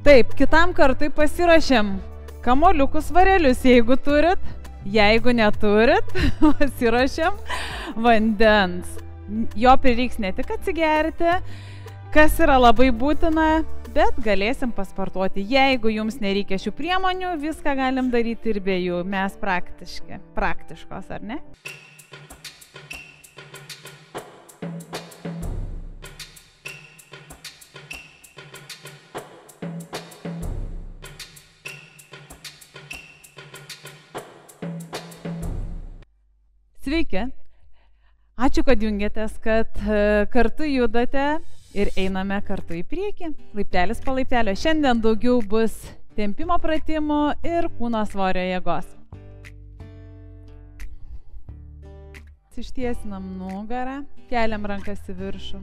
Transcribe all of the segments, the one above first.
Taip, kitam kartui pasiruošėm kamuoliukus varelius, jeigu turit. Jeigu neturit, pasiruošėm vandens. Jo prireiks ne tik atsigerti, kas yra labai būtina, bet galėsim pasportuoti. Jeigu jums nereikia šių priemonių, viską galim daryti ir be jų. Mes praktiškos, ar ne? Sveiki! Ačiū, kad jungiatės, kad kartu judate ir einame kartu į priekį, laiptelis po laiptelio. Šiandien daugiau bus tempimo pratimų ir kūno svorio jėgos. Ištiesinam nugarą, keliam rankas į viršų.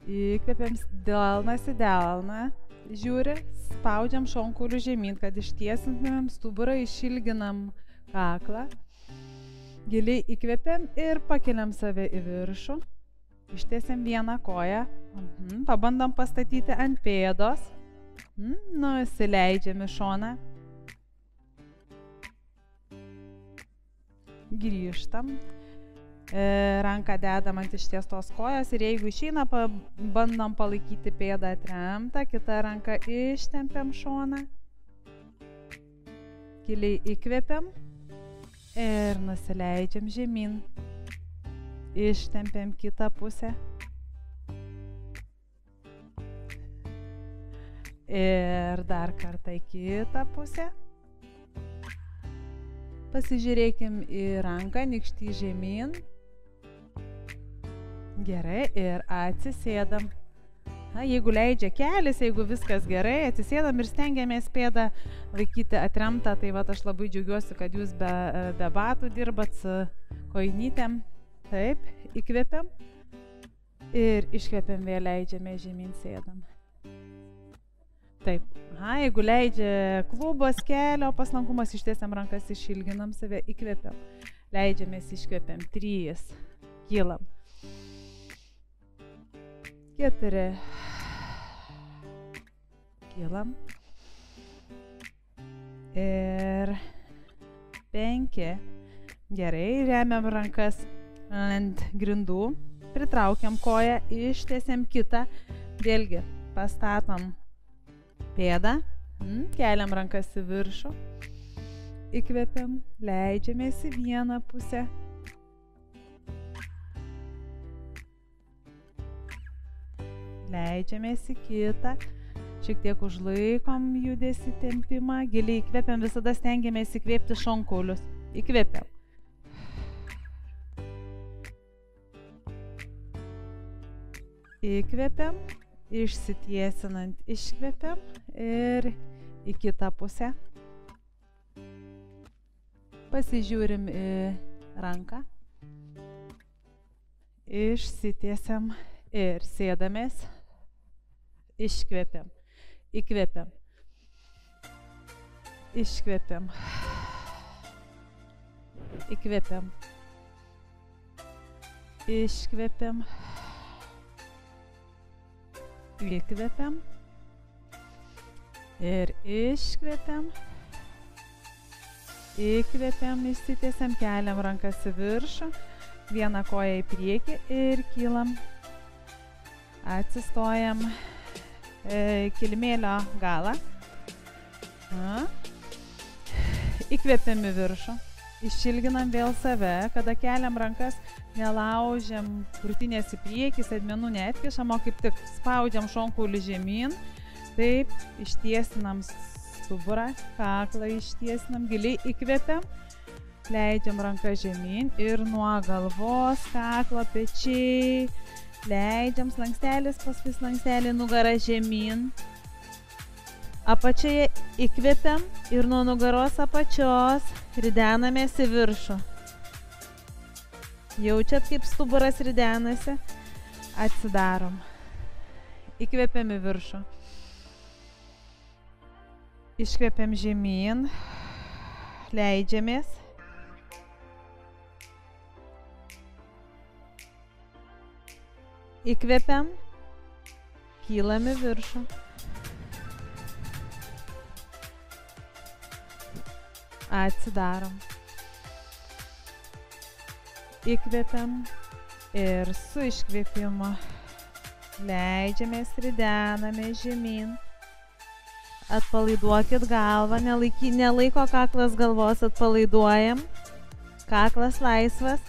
Įkvepiam delnas į delną, žiūri, spaudžiam šonkaulių žemyn, kad ištiesintumėm stuburą, išilginam kaklą. Giliai įkvepiam ir pakeliam save į viršų. Ištiesiam vieną koją. Pabandom pastatyti ant pėdos. Nusileidžiam į šoną. Grįžtam. Ranką dedam ant ištiestos kojos ir jeigu išeina, bandom palaikyti pėdą atremtą. Kita ranka ištempiam šoną. Giliai įkvepiam. Ir nusileidžiam žemyn. Ištempiam kitą pusę. Ir dar kartą į kitą pusę. Pasižiūrėkim į ranką, nykštį žemyn. Gerai, ir atsisėdam. Jeigu leidžia kelis, jeigu viskas gerai, atsisėdam ir stengiamės pėdą laikyti atremtą. Tai aš labai džiaugiuosi, kad jūs be batų dirbat su kojinytėm. Taip, įkvepiam ir iškvepiam, vėl leidžiame žemyn, sėdam. Taip, jeigu leidžia klubos, kelio paslankumas, ištiesiam rankas, išilginam save, įkvepiam. Leidžiamės, iškvepiam, 3, kylam. 4, kylam. Ir 5. Gerai, remiam rankas ant grindų, pritraukiam koją, ištiesiam kitą, vėlgi pastatom pėdą, keliam rankas į viršų, įkvepiam, leidžiamės į vieną pusę. Leidžiamės į kitą, šiek tiek užlaikom judesį, tempimą, giliai įkvepiam, visada stengiamės įkvėpti šonkaulius. Įkvepiam. Įkvepiam, išsitiesinant, iškvepiam ir į kitą pusę. Pasižiūrim į ranką. Išsitiesiam ir sėdamės. Iškvepiam, įkvepiam, iškvepiam, įkvepiam, iškvepiam, įkvepiam ir iškvepiam, įkvepiam, išsitiesiam, keliam rankas į viršų, vieną koją į priekį ir kylam, atsistojam. Kilimėlio galą. Įkvepiam į viršų. Išilginam vėl save. Kada keliam rankas, nelaužiam krūtinės į priekį, sėdmenų neatkišam, o kaip tik spaudžiam šonkaulį žemyn. Taip, ištiesinam stuburą, kaklą ištiesinam, giliai įkvepiam. Leidžiam ranką žemyn ir nuo galvos, kaklo, pečiai. Leidžiam slankstelis, paskui slankstelį nugarą žemyn. Apačioje įkvepiam ir nuo nugaros apačios ridenamės į viršų. Jaučiat, kaip stuburas ridenasi? Atsidarom. Įkvepiam į viršų. Iškvepiam žemyn. Leidžiamės. Įkvepiam, kylam į viršų. atsidarom. Įkvepiam ir su iškvėpimu leidžiamės, ridename žemyn. Atpalaiduokit galvą, nelaiko kaklas galvos, atpalaiduojam. Kaklas laisvas.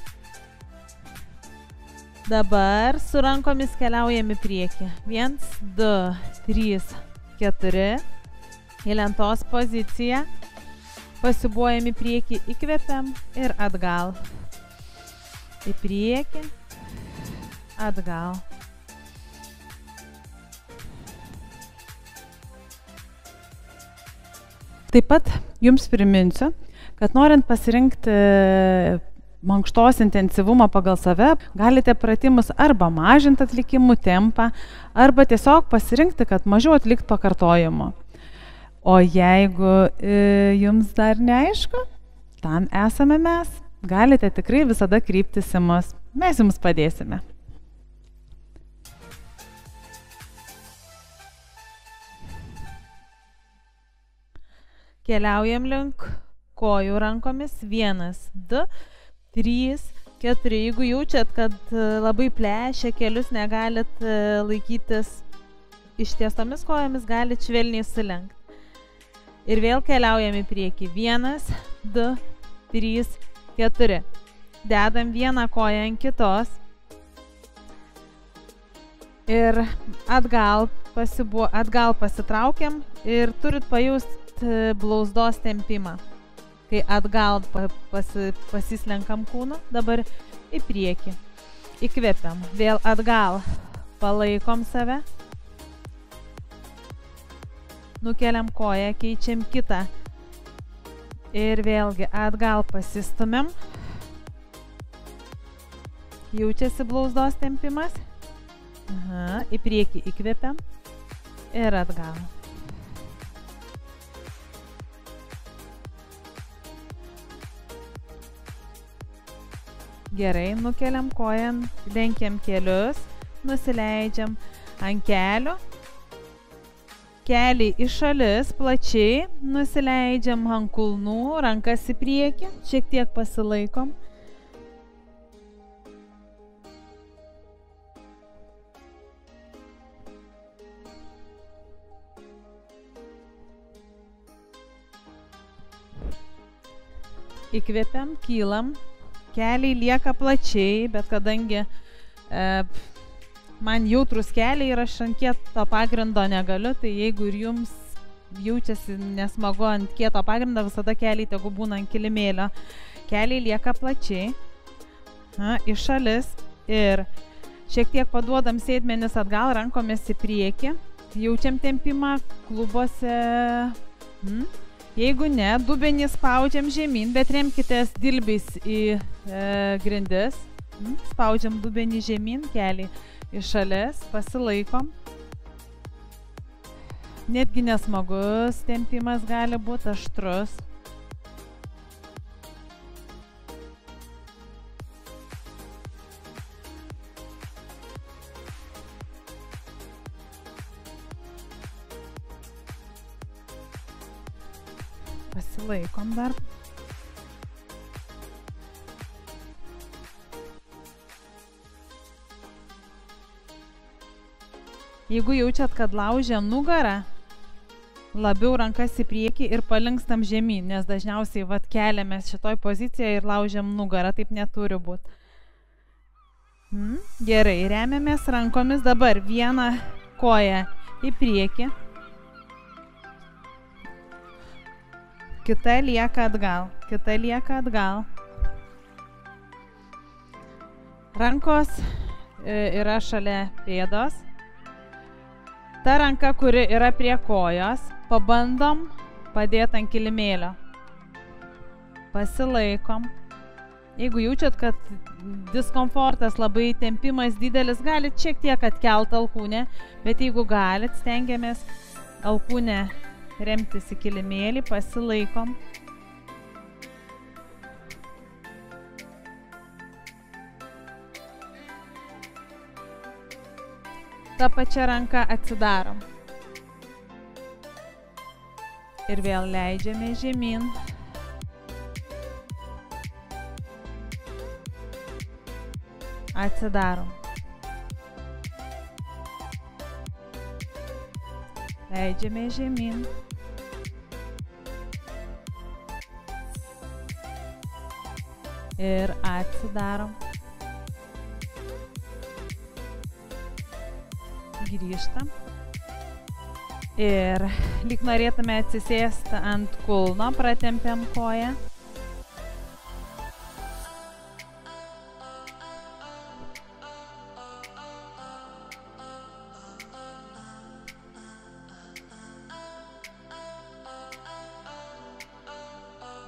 Dabar su rankomis keliaujam į priekį. 1, 2, 3, 4. Į lentos poziciją. Pasibuojam į priekį, įkvepiam ir atgal. Į priekį, atgal. Taip pat jums priminsiu, kad norint pasirinkti mankštos intensyvumą pagal save, galite pratimus arba mažinti atlikimų tempą, arba tiesiog pasirinkti, kad mažiau atlikt pakartojimo. O jeigu jums dar neaišku, tam esame mes. Galite tikrai visada kryptis į mus. Mes jums padėsime. Keliaujam link kojų rankomis. 1, 2, 3, 4. Jeigu jaučiat, kad labai plešia kelius, negalit laikytis ištiestomis kojomis, galit švelniai sulenkti. Ir vėl keliaujam į priekį. 1, 2, 3, 4. Dedam vieną koją ant kitos. Ir atgal pasitraukiam ir turit pajusti blauzdos tempimą. Kai atgal pasislenkam kūnu, dabar į priekį. Įkvepiam. Vėl atgal. Palaikom save. Nukeliam koją, keičiam kitą. Ir vėlgi atgal pasistumiam. Jaučiasi blauzdos tempimas. Į priekį įkvepiam. Ir atgal. Gerai, nukeliam koją, lenkiam kelius, nusileidžiam ant kelių. Keliai į šalis, plačiai, nusileidžiam ant kulnų, rankas į priekį, šiek tiek pasilaikom. Įkvepiam, kylam, keliai lieka plačiai, bet kadangi man jautrus keliai ir aš ant kieto pagrindo negaliu, tai jeigu ir jums jaučiasi nesmagu ant kieto pagrindo, visada keliai tegu būna ant kilimėlio. Keliai lieka plačiai, į šalis ir šiek tiek paduodam sėdmenis atgal, rankomis į priekį. Jaučiam tempimą klubuose. Jeigu ne, dubenį spaudžiam žemyn, bet remkitės dilbiais į grindis. Spaudžiam dubenį žemyn, keliai į šalis, pasilaikom. Netgi nesmagus tempimas gali būti aštrus. Pasilaikom dar. Jeigu jaučiat, kad laužia nugarą, labiau rankas į priekį ir palinkstam žemyn, nes dažniausiai keliamės šitoj pozicijoje ir laužiam nugarą, taip neturi būti. Gerai, remiamės rankomis dabar vieną koją į priekį, kita lieka atgal, Rankos yra šalia pėdos. Ta ranka, kuri yra prie kojos, pabandom padėti ant kilimėlio. Pasilaikom. Jeigu jaučiat, kad diskomfortas, labai tempimas didelis, galit šiek tiek atkelt alkūnę, bet jeigu galit, stengiamės alkūnę remtis į kilimėlį, pasilaikom. Ta pačia ranka atsidarom. Ir vėl leidžiame žemyn. Atsidarom. Leidžiame žemyn. Ir atsidarom. Grįžtam. Ir lyg norėtume atsisėsti ant kulno, pratempiam koją.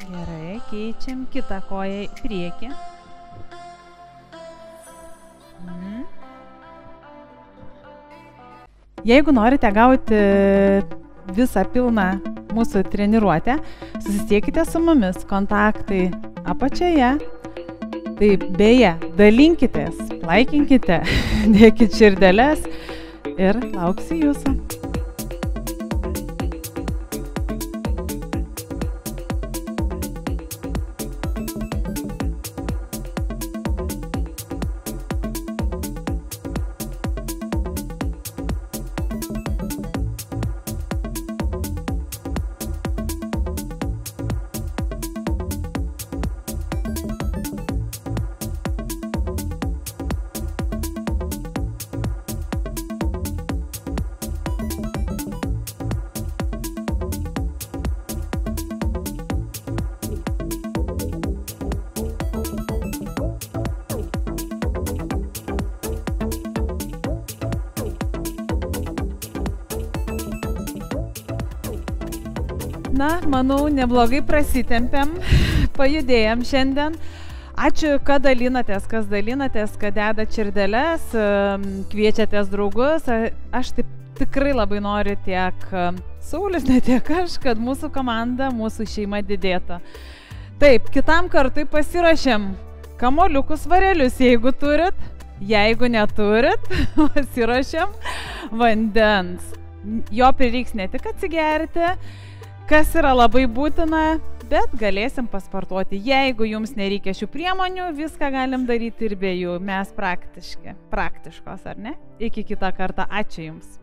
Gerai, keičiam kitą koją į priekį. Jeigu norite gauti visą pilną mūsų treniruotę, susisiekite su mumis, kontaktai apačioje. Tai beje, dalinkitės, laikinkite, dėkit širdeles ir lauksiu jūsų. Na, manau, neblogai prasitempėm, pajudėjom šiandien. Ačiū, kad dalinatės, kad dedat širdeles, kviečiatės draugus. Aš taip tikrai labai noriu tiek Saulius, ne tiek aš, kad mūsų komanda, mūsų šeima didėtų. Taip, kitam kartui pasiruošėm kamuoliukus, svarelius, jeigu turit. Jeigu neturit, pasiruošėm vandens. Jo prireiks ne tik atsigerti, kas yra labai būtina, bet galėsim pasportuoti. Jeigu jums nereikia šių priemonių, viską galim daryti ir be jų. Mes praktiškos, ar ne? Iki kitą kartą. Ačiū Jums.